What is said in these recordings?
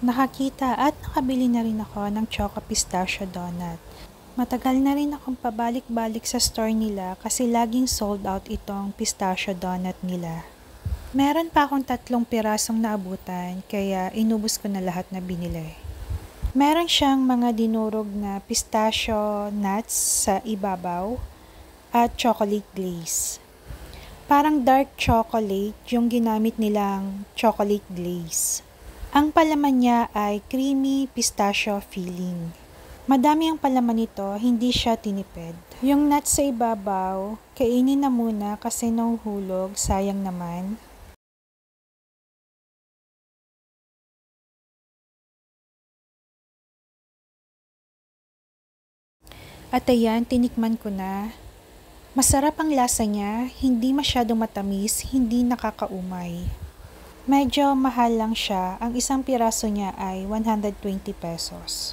Nakakita at nakabili na rin ako ng Choco Pistachio Donut. Matagal na rin akong pabalik-balik sa store nila kasi laging sold out itong pistachio donut nila. Meron pa akong 3 pirasong naabutan kaya inubos ko na lahat na binili. Meron siyang mga dinurog na pistachio nuts sa ibabaw at chocolate glaze. Parang dark chocolate yung ginamit nilang chocolate glaze. Ang palaman niya ay creamy pistachio filling. Madami ang palaman nito, hindi siya tinipid. Yung nuts sa ibabaw, kainin na muna kasi nahuhulog, sayang naman. At ayan, tinikman ko na. Masarap ang lasa niya, hindi masyadong matamis, hindi nakakaumay. Medyo mahal lang siya, ang isang piraso niya ay 120 pesos.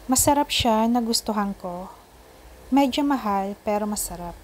Masarap siya, nagustuhan ko. Medyo mahal pero masarap.